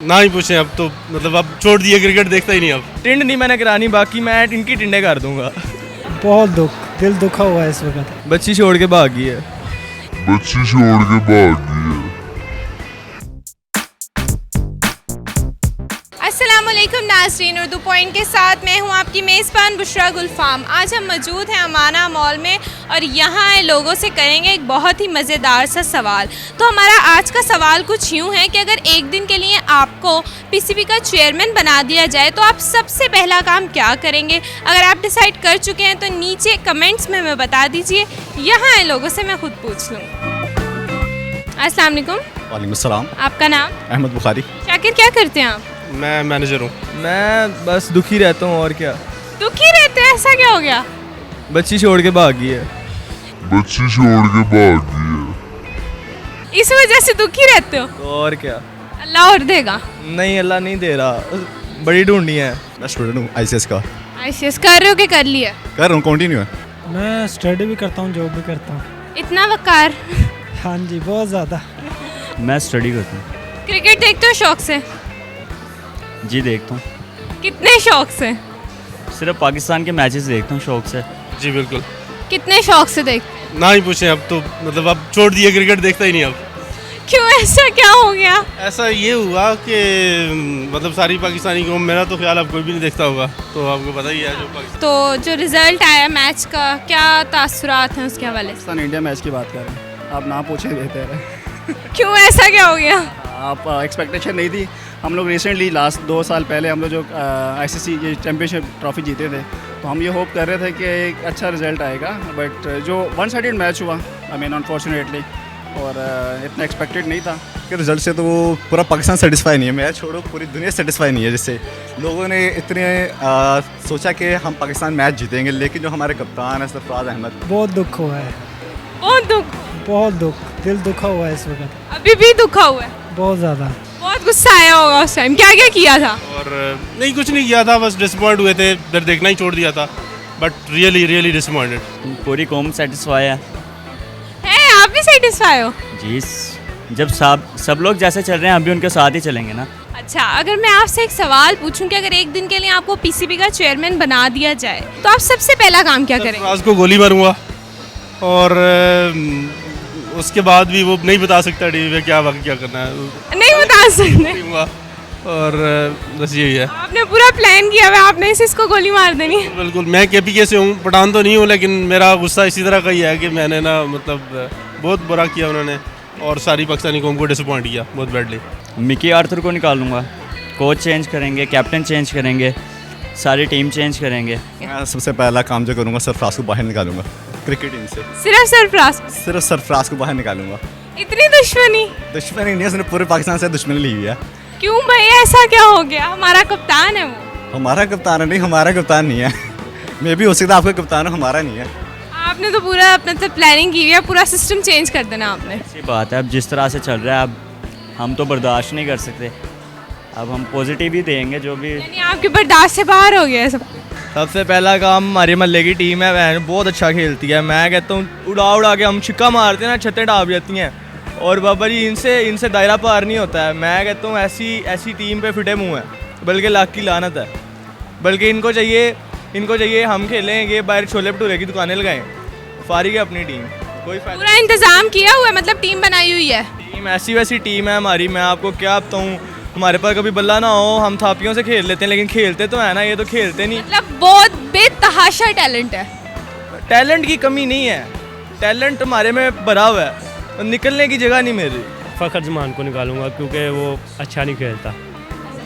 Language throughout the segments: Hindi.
ना ही पूछें अब तो, मतलब अब छोड़ दिए, क्रिकेट देखता ही नहीं अब। टिंड नहीं मैंने करानी, बाकी मैं इनकी टिंडे कर दूंगा। बहुत दुख, दिल दुखा हुआ है इस वक्त। बच्ची छोड़ के भाग गई है। बच्ची छोड़ के भाग गई है। अस्सलामुअलैकुम नाज़रीन, उर्दू पॉइंट के साथ मैं हूं आपकी मेज़बान बुशरा गुलफाम। आज हम मौजूद हैं अमाना मॉल में और यहाँ आए लोगों से करेंगे एक बहुत ही मज़ेदार सा सवाल। तो हमारा आज का सवाल कुछ यूँ है कि अगर एक दिन के लिए आपको पीसीबी का चेयरमैन बना दिया जाए तो आप सबसे पहला काम क्या करेंगे? अगर आप डिसाइड कर चुके हैं तो नीचे कमेंट्स में हमें बता दीजिए। यहाँ आए लोगों से मैं खुद पूछ लूँ। अस्सलाम वालेकुम। वालेकुम सलाम। आपका नाम? अहमद बुखारी। शाकिर, क्या करते हैं आप? मैं मैनेजर हूँ। मैं बस दुखी रहता हूँ और क्या। दुखी रहते हैं, ऐसा क्या हो गया? बच्ची छोड़ के भाग गई है। बच्ची छोड़ के भाग गई है। इस वजह से दुखी रहते हो? तो और क्या। अल्लाह और देगा। नहीं, अल्लाह नहीं दे रहा, बड़ी ढूंढनी है। मैं स्टूडेंट हूँ आईसीएस का। आईसीएस कर रहे हो कि कर लिया? कर रहा हूँ, कंटिन्यू है। मैं स्टडी भी करता हूँ, जॉब भी करता हूँ। इतना वकार। हाँ जी, बहुत ज़्यादा। मैं स्टडी करता हूँ। क्रिकेट देखते हो शौक से? जी देखता हूँ। कितने शौक से? सिर्फ पाकिस्तान के मैचेस देखता हूँ शौक से। जी बिल्कुल। कितने शौक से देखते? ना ही पूछें अब तो, मतलब अब छोड़ दिए, क्रिकेट देखता ही नहीं अब। क्यों, ऐसा क्या हो गया? ऐसा ये हुआ कि मतलब सारी पाकिस्तानी कौम, मेरा तो ख्याल अब कोई भी नहीं देखता होगा, तो आपको पता ही है जो पाकिस्तान। तो जो रिजल्ट आया मैच का, क्या तासुरात हैं उसके हवाले से? पाकिस्तान इंडिया मैच की बात कर रहे हैं, आप ना पूछें बेहतर है। क्यों, ऐसा क्या हो गया? आप एक्सपेक्टेशन नहीं थी। हम लोग रिसेंटली लास्ट 2 साल पहले हम लोग जो आईसीसी ये चैम्पियनशिप ट्रॉफी जीते थे, तो हम ये होप कर रहे थे कि एक अच्छा रिजल्ट आएगा, बट जो वन साइडेड मैच हुआ, आई मीन अनफॉर्चुनेटली, और इतना एक्सपेक्टेड नहीं था। के रिजल्ट से तो वो पूरा पाकिस्तान सेटिस्फाई नहीं है। मैं छोड़ो, पूरी दुनिया सेटिस्फाई नहीं है। जिससे लोगों ने इतने सोचा कि हम पाकिस्तान मैच जीतेंगे, लेकिन जो हमारे कप्तान है सरफराज अहमद, बहुत दुख हुआ है, बहुत दुख, दिल दुखा हुआ है इस वक्त। अभी भी दुखा हुआ है? बहुत ज़्यादा। बहुत गुस्सा आया होगा उस टाइम। क्या क्या किया था? और नहीं, कुछ नहीं किया था, बस डिसअपॉइंट हुए थे, फिर देखना ही छोड़ दिया था। But really really disappointed. पूरी कौम सेटिस्फाई है। आप भी सेटिस्फाई हो? जी, जब सब लोग जैसे चल रहे हैं हम भी उनके साथ ही चलेंगे ना। अच्छा, अगर मैं आपसे एक सवाल पूछूं कि अगर एक दिन के लिए आपको पीसीबी का चेयरमैन बना दिया जाए तो आप सबसे पहला काम क्या करेंगे? सरफराज को गोली मारूंगा और उसके बाद भी वो नहीं बता सकता टीवी पे क्या बाकी क्या करना है। नहीं बता सकते? और बस यही है। आपने पूरा प्लान किया हुआ, आपने इसको गोली मार देनी है। बिल्कुल। मैं केपीके से हूँ, पठान तो नहीं हूँ, लेकिन मेरा गुस्सा इसी तरह का ही है कि मैंने ना, मतलब बहुत बुरा किया उन्होंने और सारी पाकिस्तानी कौम को डिसअपॉइंट किया बहुत बैडली। मिकी आर्थर को निकालूंगा, कोच चेंज करेंगे, कैप्टन चेंज करेंगे, सारी टीम चेंज करेंगे। मैं सबसे पहला काम जो करूँगा, सरफराज को बाहर निकालूंगा क्रिकेट टीम से। सिर्फ सरफराज? सिर्फ सरफराज को बाहर निकालूंगा। इतनी दुश्मनी? दुश्मनी नहीं है, उसने पूरे पाकिस्तान से दुश्मनी ली हुई है। क्यों भाई, ऐसा क्या हो गया? हमारा कप्तान है वो। हमारा कप्तान है? नहीं, हमारा कप्तान नहीं है। मैं भी हो सकता है आपका कप्तान हो, हमारा नहीं है। आपने तो पूरा मतलब प्लानिंग की हुई है, पूरा सिस्टम चेंज कर देना आपने। अच्छी बात है, अब जिस तरह से चल रहा है अब हम तो बर्दाश्त नहीं कर सकते। अब हम पॉजिटिव ही देंगे जो भी। यानी आपके बर्दाश्त से बाहर हो गया है सब? सबसे पहला काम, हमारे महल्ले की टीम है, वह बहुत अच्छा खेलती है। मैं कहता हूँ उड़ा उड़ा के हम छिक्का मारते हैं ना, छतें डाब जाती हैं। और बाबा जी, इनसे दायरा पार नहीं होता है। मैं कहता हूँ ऐसी टीम पे फिटे मुँह है, बल्कि लाख की लानत है। बल्कि इनको चाहिए हम खेलें, ये बाहर छोले भटूरे की दुकानें लगाएं। फारिग है अपनी टीम, कोई फायदा। पूरा इंतजाम किया हुआ है, मतलब टीम बनाई हुई है? टीम ऐसी वैसी टीम है हमारी, मैं आपको क्या बताऊँ। हमारे पास कभी बल्ला ना हो, हम थापियों से खेल लेते हैं, लेकिन खेलते तो है ना, ये तो खेलते नहीं। मतलब बहुत बेतहाशा टैलेंट है। टैलेंट की कमी नहीं है, टैलेंट हमारे में भरा हुआ है, निकलने की जगह नहीं मेरी। फ़खर जमान को निकालूंगा क्योंकि वो अच्छा नहीं खेलता।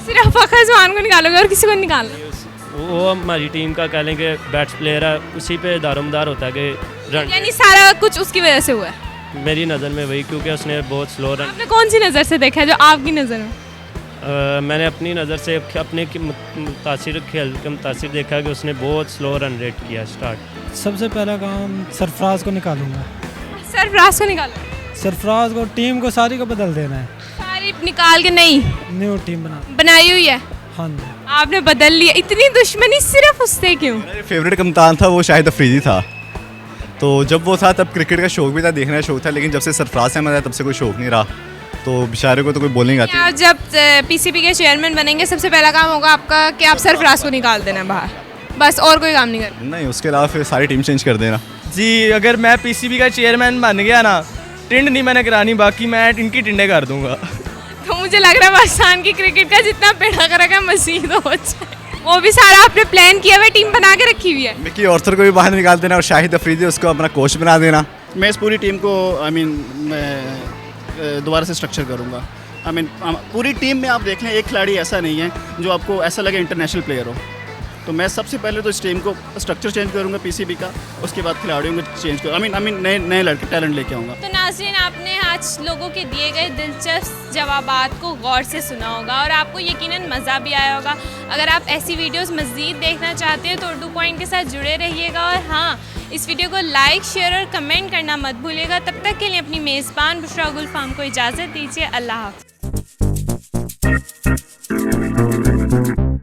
सिर्फ फ़खर जमान को निकालोगे और किसी को निकालना? वो हमारी टीम का कह लें कि बैट्स प्लेयर है, उसी पे दारोमदार होता है कि रन। यानी सारा कुछ उसकी वजह से हुआ है? मेरी नज़र में वही, क्योंकि उसने बहुत स्लो रन। आपने कौन सी नज़र से देखा है जो आपकी नज़र में? मैंने अपनी नज़र से अपने मुतासिर खेल के मुतासिर देखा कि उसने बहुत स्लो रन रेट किया स्टार्ट। सबसे पहला काम सरफराज को निकालूंगा। सरफराज को निकालो? सरफराज को, टीम को सारी को बदल देना है। सारी निकाल के? नहीं, न्यू टीम बनाई हुई है। हाँ जी। आपने बदल लिया? इतनी दुश्मनी सिर्फ उससे क्यों? मेरा फेवरेट कप्तान था वो शाहिद अफरीदी था, तो जब वो था तब क्रिकेट का शौक भी था, देखने का शौक था। लेकिन जब से सरफराज अहमद आया तब से कोई शौक नहीं रहा। तो बेचारे को तो कोई बोलिंग आती है। जब पीसीबी के चेयरमैन बनेंगे, सबसे पहला काम होगा आपका कि आप सरफराज को निकाल देना बाहर, बस और कोई काम नहीं करना। नहीं, उसके अलावा फिर सारी टीम चेंज कर देना। जी अगर मैं पीसीबी का चेयरमैन बन गया ना, टिंड नहीं मैंने करानी, बाकी मैं इनकी टिंडे कर दूंगा। तो मुझे लग रहा है पाकिस्तान की क्रिकेट का जितना पेड़ा कर रखा है मसीद हो जाए, वो भी सारा आपने प्लान किया हुआ, टीम बना के रखी हुई है। मिकी ऑर्थर को भी बाहर निकाल देना और शाहिद अफरीदी उसको अपना कोच बना देना। मैं इस पूरी टीम को मैं दोबारा से स्ट्रक्चर करूँगा। पूरी टीम में आप देख लें, एक खिलाड़ी ऐसा नहीं है जो आपको ऐसा लगे इंटरनेशनल प्लेयर हो। तो मैं सबसे पहले तो इस टीम को स्ट्रक्चर चेंज करूँगा पीसीबी का, उसके बाद खिलाड़ियों को चेंज करूँ, नए लड़के टैलेंट लेके आऊँगा। तो नाज़रीन, आपने आज लोगों के दिए गए दिलचस्प जवाबात को गौर से सुना होगा और आपको यकीनन मज़ा भी आया होगा। अगर आप ऐसी वीडियोस मज़ीद देखना चाहते हैं तो उर्दू पॉइंट के साथ जुड़े रहिएगा और हाँ, इस वीडियो को लाइक, शेयर और कमेंट करना मत भूलिएगा। तब तक के लिए अपनी मेज़बान बुशरा गुल फाम को इजाज़त दीजिए। अल्लाह हाफ़िज़।